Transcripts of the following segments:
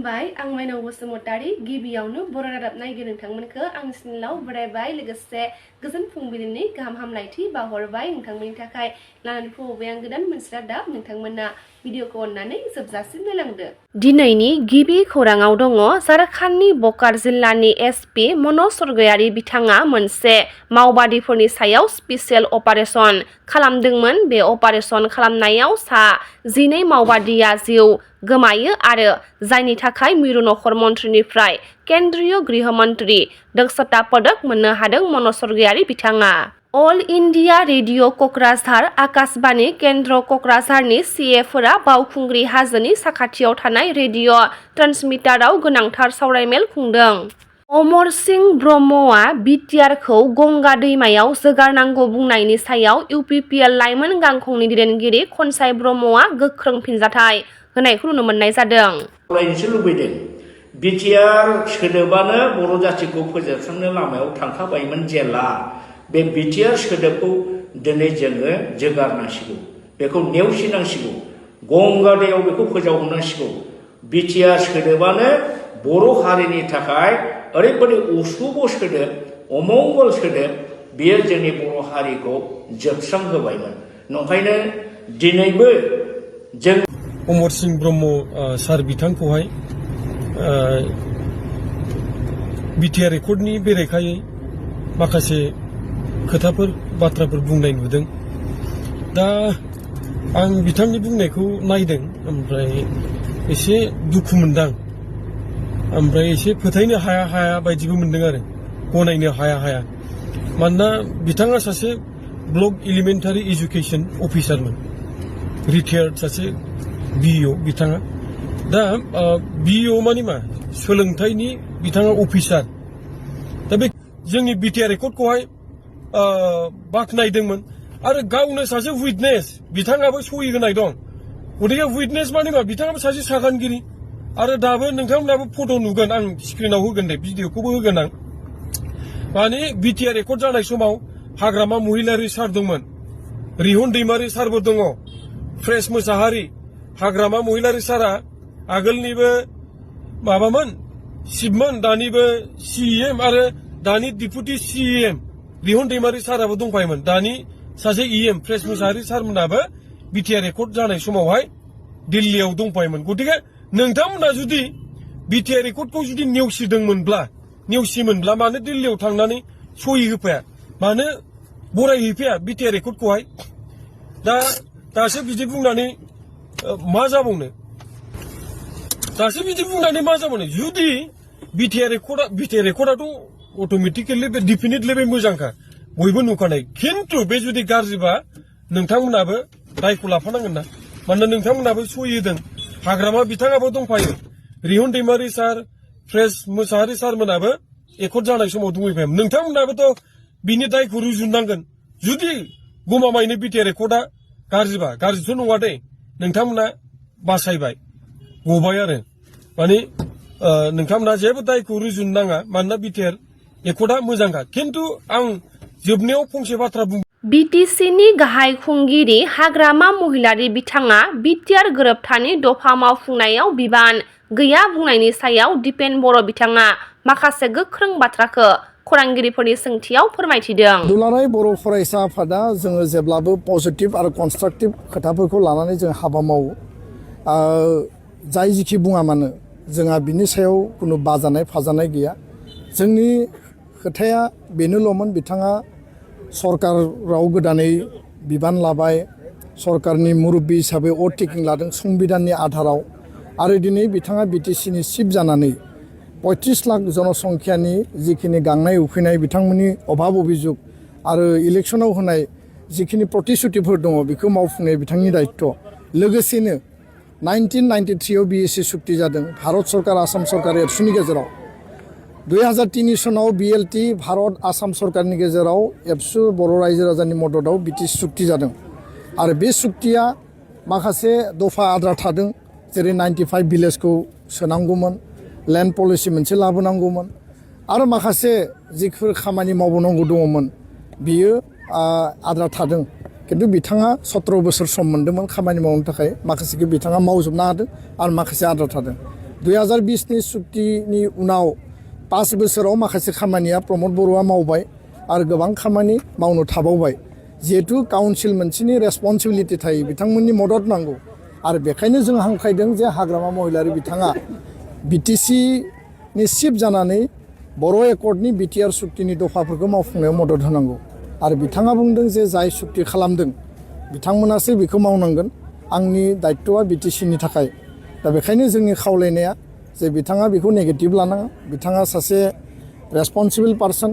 खुलुमबाय आं माइनाव बसुमतारी गिबियावनो बर' रादाब नायगिरि नोंथांमोनखौ आंनि चेनेलाव बरायबाय लोगोसे गोजोन फुंबिलिनि गाहाम हामलायथि बावहरबाय नोंथांमोननि थाखाय लानानै फैबाय आं गोदान मोनसे रादाब नोंथांमोना भिडिअखौ अननानै जोबजासिम नायलांदो। दिनैनि गिबि खौराङाव दङ झारखन्डनि बोकारो जिल्लानि एसपि मनज सरगयारि बिथाङा मोनसे मावबादिफोरनि सायाव स्पेसियेल अपारेशन खालामदोंमोन। बे अपारेशन खालामनायाव सा 12 मावबादिया जिउ गोमायो आरो जायनि थाखाय मिरु नखर मन्थ्रिनिफ्राय केन्द्रीय गृह मन्थ्रि दक्षता पदक मोननो हादों मनज सरगयारि बिथाङा। अल इन्डिया रेडिअ क'क्राझार आकाशबाणी केन्द्र क'क्राझारनि सिएफोरा बावखुंग्रि हाजोनि साखाथियाव थानाय रेडिअ ट्रान्समिटाराव गोनांथार सावरायमेल खुंदों। अमर सिंह ब्रह्मआ बिटिआरखौ गंगा दैमायाव जोगारनांगौ बुंनायनि सायाव इउपिपिएल लाइमोन गांखंनि दैदेनगिरि खनसाय ब्रह्मआ गोख्रों फिनजाथाय होनायखौ नुनो मोननाय जादों। खावलायनोसो लुबैदों बिटिआर सोदोबानो बर' जाथिखौ फोजोबस्रांनो लामायाव थांखाबायमोन जेला बे बिटिआर सोदोबखौ दिनै जोङो जोगारनांसिगौ बेखौ नेवसिनांसिगौ गंगा दैयाव बेखौ फोजावनांसिगौ। बिटिआर सोदोबानो बर' हारिनि थाखाय ओरैबायदि उसुब सोदोब अमंगल सोदोब बेयो जोंनि बर' हारिखौ जोबस्रांहोबायमोन। नंखायनो दिनैबो जों अमर सिंह ब्रह्म सार बिथांखौहाय बिटिआर रेकर्डनि बेरेखायै माखासे खोथाफोर बाथ्राफोर बुंनाय नुदों। दा आं बिथांनि बुंनायखौ नायदों ओमफ्राय एसे दुखु मोनदां ओमफ्राय एसे फोथायनो हाया बायदिबो मोनदों आरो गनायनो हाया मानोना बिथाङा सासे ब्लक एलिमेन्टारि एजुकेशन अफिसारमोन रिटायार्ड सासे बिइअ बिथाङा। दा बिइअ मानि मा सोलोंथाइनि बिथाङा अफिसार। दा बे जोंनि बिटिआर रेकर्डखौहाय बाख्नायदोंमोन आरो गावनो सासे उइटनेस बिथाङाबो सहि होनाय दं। गतिके उइटनेस मानि मा बिथाङाबो सासे सागानगिरि आरो दाबो नोंथांमोनाबो फट' नुगोन आं स्क्रिनाव होगोन दे भिडिअखौबो होगोन आं। माने बिटिआर रेकर्ड जानाय समाव हाग्रामा महिलारि सार दंमोन रिहन दैमारि सारबो दङ फ्रेस मोसाहारि हाग्रामा महिलारि सारा आगोलनिबो माबामोन सिबमोन दानिबो सिएम आरो दानि डिपुटि सिएम रिहन दैमारि साराबो दंफायोमोन दानि सासे इएम फ्रेस मोसाहारि सारमोनाबो बिटिआर रेकर्ड जानाय समावहाय दिल्लीयाव दंफायोमोन। गतिके नोंथांमोना जुदि बिटिआर रेकर्डखौ जुदि नेवसिमोनब्ला मानो दिल्लीयाव थांनानै सहि होफाया मानो बरायहैफाया बिटिआर रेकर्डखौहाय। दासो बिदि बुंनानै मा जाबावनो जुदि बिटिआर रेकर्डआथ' अट'मेटिकेलि बे डिफिनिटलि बे मोजांखा बयबो नुखानाय खिन्थु बे जुदि गाज्रिबा नोंथांमोनाबो दायखौ लाफानांगोन ना मानोना नोंथांमोनाबो सहि होदों हाग्रामा बिथाङाबो दंफायो रिहन दैमारि सार फ्रेस मोसाहारि सारमोनाबो रेकर्ड जानाय समाव दंफायोमोन। नोंथांमोनाबोथ' बिनि दायखौ रुजुननांगोन जुदि गमामायैनो बिटिआर रेकर्डआ गाज्रिबा गाज्रिथ' नङा दे नोंथांमोना बासायबाय गबाय आरो माने नोंथांमोना जेबो दायखौ रुजुन नाङा मानोना बिटिआर रेकर्डआ मोजांखा। खिन्थु आं जोबनायाव फंसे बाथ्रा बुं बिटिसिनि गाहाय खुंगिरि हाग्रामा महिलारि बिथाङा बिटिआर गोरोबथानि दफा मावफुंनायाव बिबान गैया बुंनायनि सायाव दिपेन बर' बिथाङा माखासे गोख्रों बाथ्राखौ खौरांगिरिफोरनि सोंथियाव फोरमायथिदों। दुलाराय बर' फरायसा आफादा जोङो जेब्लाबो पजिटिभ आरो कनस्ट्राक्टिभ खोथाफोरखौ लानानै जों हाबा मावो जाय जिखि बुङा मानो जोंहा बिनि सायाव खुनु बाजानाय फाजानाय गैया। जोंनि खोथाया बेनोल'मोन बिथाङा सरकाराव गोदानै बिबान लाबाय सरकारनि मुरब्बी हिसाबै अथ टेकिं लादों संबिधाननि आधाराव आरो दिनै बिथाङा बिटिसिनि चिफ जानानै 35 लाख जनसंख्यानि जिखिनि गांनाय उखैनाय बिथांमोननि अभाब अभिजुग आरो इलेक्सनाव होनाय जिखिनि प्रतिश्रुतिफोर दङ बेखौ मावफुंनाय बिथांनि दायित्व। लोगोसेनो 1993 बिएसि सुक्ति जादों भारत सरकार आसाम सरकार एबसुनि गेजेराव 2003 सनाव बिएलटि भारत आसाम सरकारनि गेजेराव एबसु बर' रायजो राजानि मददाव बिटिसि सुक्ति जादों आरो बे सुक्तिया माखासे दफा आद्रा थादों जेरै 95 भिलेजखौ सोनांगौमोन लेन्ड पलिसि मोनसे लाबोनांगौमोन आरो माखासे जिफोर खामानि मावबावनांगौ दङमोन बियो आद्रा थादों। किन्तु बिथाङा 17 बोसोर सम मोन्दोंमोन खामानि मावनो थाखाय माखासेखौ बिथाङा मावजोबनो हादों आरो माखासे आद्रा थादों। 2020नि सुक्तिनि उनाव 5 बोसोराव माखासे खामानिया प्रमद बर'आ मावबाय आरो गोबां खामानि मावनो थाबावबाय जिहेतु काउन्सिल मोनसेनि रेसपन्सिबिलिटि थायो बिथांमोननि मदद नांगौ आरो बेखायनो जों हांख्रायदों जे हाग्रामा महिलारि बिथाङा बिटिसिनि चिफ जानानै बर' एकर्डनि बिटिआर सुक्तिनि दफाफोरखौ मावफुंनायाव मदद होनांगौ आरो बिथाङा बुंदों जे जाय सुक्ति खालामदों बिथांमोनासो बेखौ मावनांगोन आंनि दायित्वआ बिटिसिनि थाखाय दा बेखायनो जोंनि खावलायनाया जे बिथाङा बेखौ नेगेटिभ लानाङा बिथाङा सासे रेसपन्सिबल पार्सन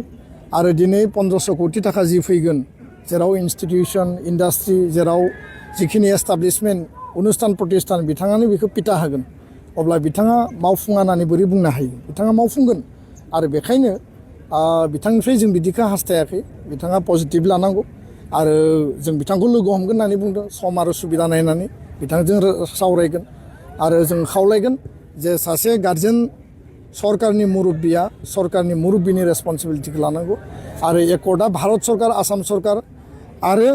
आरो दिनै 1500 कोटि थाखा जि फैगोन जेराव इन्स्टिटिउसन इन्डास्ट्रि जेराव जिखिनि एस्टाब्लिशमेन्ट अनुस्थान प्रतिष्ठान बिथाङानो बेखौ पिटा होगोन अब्ला बिथाङा मावफुङा होननानै बोरै बुंनो हायो बिथाङा मावफुंगोन आरो बेखायनो बिथांनिफ्राय जों बिदिखौ हास्थायाखै बिथाङा पजिटिभ लानांगौ आरो जों बिथांखौ लोगो हमगोन होननानै बुंदों सम आरो सुबिदा नायनानै बिथांजों सावरायगोन आरो जों खावलायगोन जे सासे गार्जेन सरकारनि मुरब्बिया सरकारनि मुरब्बिनि रेसपन्सिबिलिटिखौ लानांगौ आरो एकर्डआ भारत सरकार आसाम सरकार आरो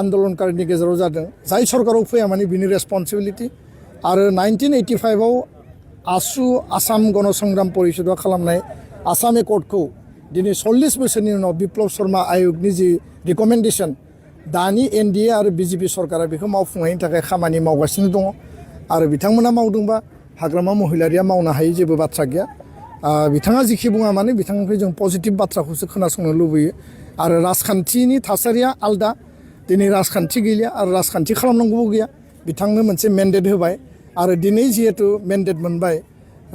आन्दलनकारिनि गेजेराव जादों जाय सरकाराव फैया माने बिनि रेसपन्सिबिलिटि आरो 1985आव आसु आसाम गण संग्राम परिषदआ खालामनाय आसाम एकर्डखौ दिनै 40 बोसोरनि उनाव बिप्लब शर्मा आयगनि जि रिकमेन्डेसन दानि एनडिए आरो बिजेपि सरकारा बेखौ मावफुंनायनि थाखाय खामानि मावगासिनो दङ आरो बिथांमोना मावदोंबा हाग्रामा महिलारिया मावनो हायै जेबो बाथ्रा गैया बिथाङा जिखि बुङा माने बिथांनिफ्राय जों पजिटिभ बाथ्राखौसो खोनासंनो लुबैयो आरो राजखान्थिनि थासारिया आलदा दिनै राजखान्थि गैलिया आरो राजखान्थि खालामनांगौबो गैया बिथांनो मोनसे मेन्डेट होबाय आरो दिनै जिहेतु मेन्डेट मोनबाय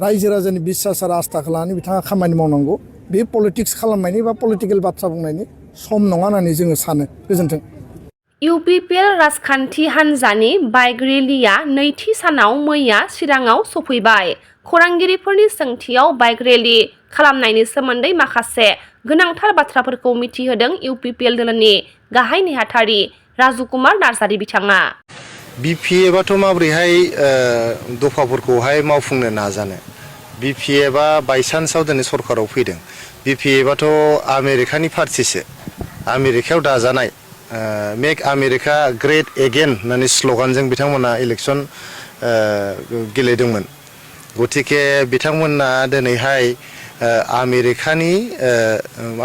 रायजो राजानि बिसास आरो आस्थाखौ लानानै बिथाङा खामानि मावनांगौ बे पलिटिक्स खालामनायनि बा पलिटिकेल बाथ्रा बुंनायनि सम नङा होननानै जोङो सानो गोजोन्थों इउपिपिएल राजखान्थि हान्जानि बाइक रेलिया नैथि सानाव मैया चिराङाव सफैबाय खौरांगिरिफोरनि सोंथियाव बाइक रेलि खालामनायनि सोमोन्दै माखासे गोनांथार बाथ्राफोरखौ मिथिहोदों इउपिपिएल दोलोनि गाहाय नेहाथारि राजुकुमार नार्जारि बिथाङा बिपिएफआथ' माबोरैहाय दफाफोरखौहाय मावफुंनो नाजानो बिपिएफआ बायसान्सआव दिनै सरकाराव फैदों बिपिएफआथ' आमेरिकानि पार्टिसो आमेरिकायाव दाजानाय मेक आमेरिका ग्रेट एगेन होननानै स्ल'गानजों बिथांमोना इलेक्सन गेलेदोंमोन गतिके बिथांमोना दिनैहाय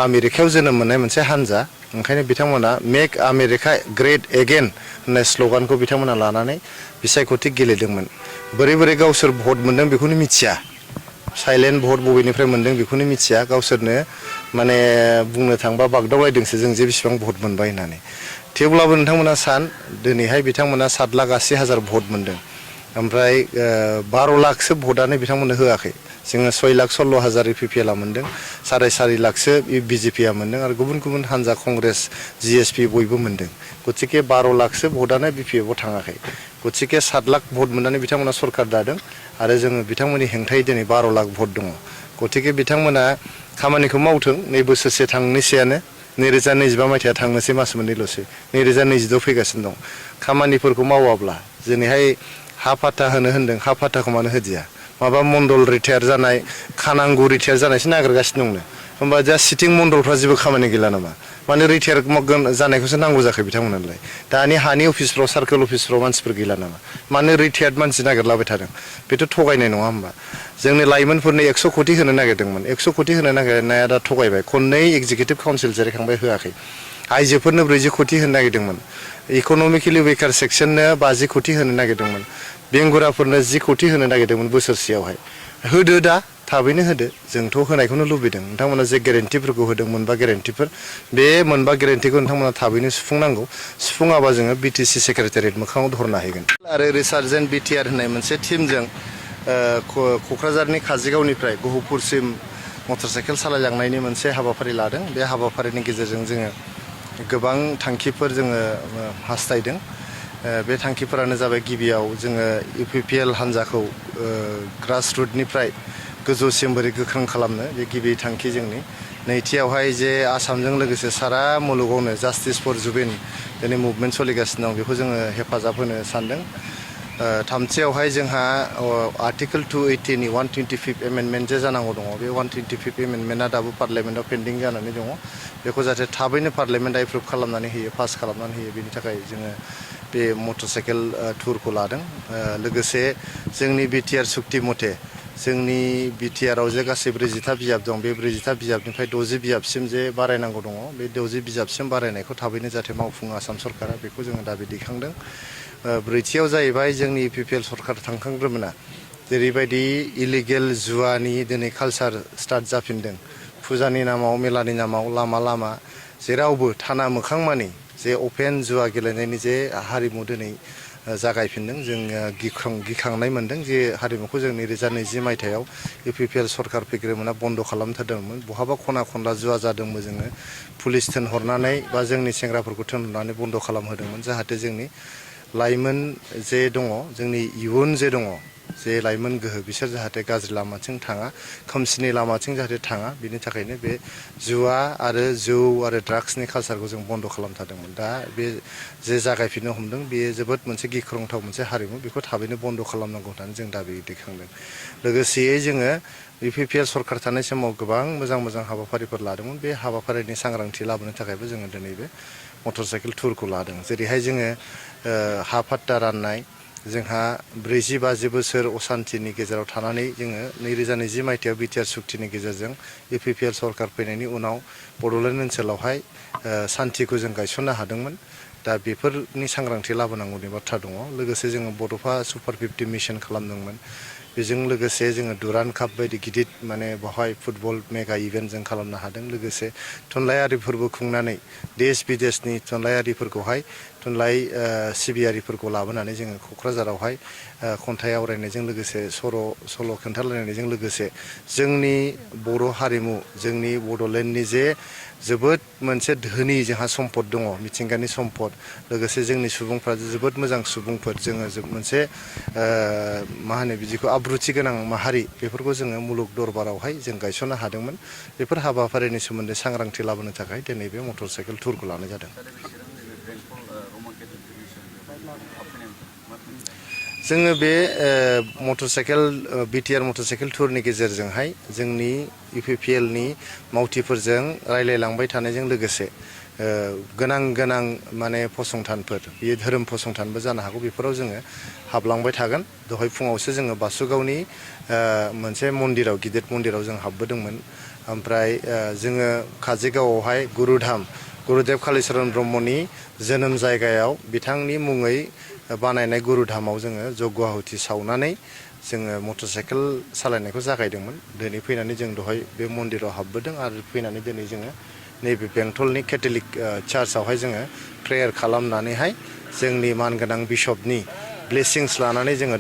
आमेरिकायाव जोनोम मोननाय मोनसे हान्जा ओंखायनो बिथांमोना मेक आमेरिका ग्रेट एगेन होननाय स्ल'गानखौ बिथांमोना लानानै बिसायख'थि गेलेदोंमोन बोरै गावसोर भट मोन्दों बेखौनो मिथिया साइलेन्ट भट बबेनिफ्राय मोन्दों बेखौनो मिथिया गावसोरनो माने बुंनो थांबा बागदावलायदोंसो जों जे बेसेबां भट मोनबाय होननानै थेवब्लाबो नोंथांमोना दिनैहाय बिथांमोना 7,80,000 भट मोन्दों ओमफ्राय 12 लाखसो भटआनो बिथांमोननो होआखै जोङो 6,16,000 इउपिपिएलआ मोन्दों 4.5 लाखसो बिजेपिआ मोन्दों आरो गुबुन हान्जा कंग्रेस जिएसपि बयबो मोन्दों गतिके 12 लाखसो भटआनो बिपिएफआव थाङाखै गतिके 7 लाख भट मोननानै बिथांमोना सरकार दादों आरो जोङो बिथांमोननि हेंथायै दिनै 12 लाख भट दङ गतिके बिथांमोना खामानिखौ मावथों नै बोसोरसे थांनोसैयानो 2025 मायथाइया थांनोसै मास मोननैल'सै 2026 फैगासिनो दं खामानिफोरखौ मावाब्ला दिनैहाय हा फाथा होनदों हा फाथाखौ मानो होदिया माबा मण्डल रिटायार जानाय खानांगौ रिटायार जानायसो नागिरगासिनो दंनो होमबा जा सिटिं मण्डलफ्रा जेबो खामानि गैला नामा माने रिटायार जानायखौसो नांगौ जाखो बिथांमोनालाय दानि हानि अफिसफ्राव सार्कोल अफिसफ्राव मानसिफोर गैला नामा मानो रिटायार्ड मानसि नागिरलाबाय थादों बेथ' थगायनाय नङा होमबा जोंनि लाइमोनफोरनो 100 कोटि होनो नागिरदोंमोन 100 कोटि होनो नागिरनाया दा थगायबाय खननै एग्जिकिउटिभ काउन्सिल जिरायखांबाय होआखै आइजोफोरनो 40 कोटि होनो नागिरदोंमोन इक'नमिकेलि वेकार सेक्सननो 50 कोटि होनो नागिरदोंमोन बेंगुराफोरनो 10 कोटि होनो नागिरदोंमोन बोसोरसेयावहाय होदो दा थाबैनो होदो जोंथ' होनायखौनो लुबैदों नोंथांमोना जे गेरेन्टिफोरखौ होदों मोनबा गेरेन्टिफोर बे मोनबा गेरेन्टिखौ नोंथांमोना थाबैनो सुफुंनांगौ सुफुङाबा जोङो बिटिसि सेक्रेटारियेट मोखाङाव धरना हैगोन आरो रिसार्च एन्ड बिटिआर होननाय मोनसे टिमजों क'क्राझारनि काजिगावनिफ्राय गहपुरसिम मटर साइकेल सालायलांनायनि मोनसे हाबाफारि लादों बे हाबाफारिनि गेजेरजों जोङो गोबां थांखिफोर जोङो हास्थायदों बे थांखिफोरानो जाबाय गिबियाव जोङो इउपिपिएल हान्जाखौ ग्रासरुटनिफ्राय गोजौसिम बोरै गोख्रों खालामनो बे गिबि थांखि जोंनि नैथियावहाय जे आसामजों लोगोसे सारा मुलुगावनो जास्टिस फर जुबिन दिनै मुभमेन्ट सोलिगासिनो दं बेखौ जोङो हेफाजाब होनो सानदों थामथियावहाय जोंहा आर्टिकोल 280 नि 125 एमेन्डमेन्ट जे जानांगौ दङ बे 125 एमेन्डमेन्टआ दाबो पार्लियामेन्टआव पेन्डिं जानानै दङ बेखौ जाहाथे थाबैनो पार्लियामेन्टआ एप्रुभ खालामनानै होयो पास खालामनानै होयो बेनि थाखाय जोङो बे मटर साइकेल टुरखौ लादों लोगोसे जोंनि बिटिआर सुक्ति मथे जोंनि बिटिआरआव जे गासै 40था बिजाब दं बे 40था बिजाबनिफ्राय 60 बिजाबसिम जे बारायनांगौ दङ बे 60 बिजाबसिम बारायनायखौ थाबैनो जाहाथे मावफुङो आसाम सरकारा बेखौ जोङो दाबि दैखांदों। ब्रैथियाव जाहैबाय जोंनि इउपिपिएल सरकार थांखांग्रोमोना जेरैबायदि इलिगेल जुवानि दिनै कालसार स्टार्ट जाफिनदों फुजानि नामाव मेलानि नामाव लामा लामा जेरावबो थाना मोखांमानि जे अपेन जुवा गेलेनायनि जे हारिमु दिनै जागायफिनदों जों गिखांनाय मोनदों जे हारिमुखौ जों 2020 मायथाइयाव इउपिपिएल सरकार फैग्रोमोना बन्द' खालामथारदोंमोन बहाबा खना खनला जुवा जादोंबो जोङो पुलिस थोनहरनानै बा जोंनि सेंग्राफोरखौ थोनहरनानै बन्द' खालामहोदोंमोन जाहाथे जोंनि लाइमोन जे दङ जोंनि इयुन जे दङ जे लाइमोन गोहो बिसोर जाहाथे गाज्रि लामाथिं थाङा खोमसिनि लामाथिं जाहाथे थाङा बिनि थाखायनो बे जुवा आरो जौ आरो ड्राग्सनि कालसारखौ जों बन्द' खालामथारदोंमोन दा बे जे जागायफिननो हमदों बेयो जोबोद मोनसे गिख्रंथाव मोनसे हारिमु बेखौ थाबैनो बन्द' खालामनांगौ होननानै जों दाबि दैखांदों। लोगोसेयै जोङो इउपिपिएल सरकार थानाय समाव गोबां मोजां मोजां हाबाफारिफोर लादोंमोन बे हाबाफारिनि सांग्रांथि लाबोनो थाखायबो जोङो दिनै बे मटर साइकेल टुरखौ लादों जेरैहाय जोङो हा फाट्टा राननाय जोंहा 40-50 बोसोर असान्तिनि गेजेराव थानानै जोङो 2020 मायथाइयाव बिटिआर सुक्तिनि गेजेरजों इउपिपिएल सरकार फैनायनि उनाव बड'लेण्ड ओनसोलावहाय सान्तिखौ जों गायसननो हादोंमोन दा बेफोरनि सांग्रांथि लाबोनांगौनि बाथ्रा दङ लोगोसे जोङो बड'फा सुपार 50 मिशन खालामदोंमोन बेजों लोगोसे जोङो दुरान काप बायदि गिदिर माने बेवहाय फुटबल मेगा इभेन्ट जों खालामनो हादों लोगोसे थुनलाइयारि फोरबो खुंनानै देश बिदेशनि थुनलाइयारिफोरखौहाय थुनलाइ सिबियारिफोरखौ लाबोनानै जोङो क'क्राझारावहाय खन्थाइ आवरायनायजों लोगोसे सल' खोन्थालायनायजों लोगोसे जोंनि बर' हारिमु जोंनि बड'लेण्डनि जे जोबोद मोनसे धोनि जोंहा सम्पद दङ मिथिंगानि सम्पद लोगोसे जोंनि सुबुंफ्रा जोबोद मोजां सुबुंफोर जोङो मोनसे मा होनो बिदिखौ आब्रुथि गोनां माहारि बेफोरखौ जोङो मुलुग दरबारावहाय जों गायसननो हादोंमोन बेफोर हाबाफारिनि सोमोन्दै सांग्रांथि लाबोनो थाखाय दिनै बे मटर साइकेल टुरखौ लानाय जादों। जोङो बे मटर साइकेल बिटिआर मटर साइकेल टुरनि गेजेरजोंहाय जोंनि इउपिपिएलनि मावथिफोरजों रायलायलांबाय थानायजों लोगोसे गोनां माने फसंथानफोर बियो धोरोम फसंथानबो जानो हागौ बेफोराव जोङो हाबलांबाय थागोन दहाय फुङावसो जोङो बासुगावनि मोनसे मन्दिराव गिदिर मन्दिराव जों हाबबोदोंमोन ओमफ्राय जोङो काजोलगावआवहाय गुरुदेब कालिचरन ब्रह्मनि जोनोम जायगायाव बिथांनि मुङै बानायनाय गुरुधामाव जोङो जग्य आहुति सावनानै जोङो मटर साइकेल सालायनायखौ जागायदोंमोन दिनै फैनानै जों दहाय बे मन्दिराव हाबबोदों आरो फैनानै दिनै जोङो नैबे बेंटलनि केथलिक चार्चआवहाय जोङो प्रेयार खालामनानैहाय जोंनि मानगोनां बिशपनि ब्लेसिंस लानानै जोङो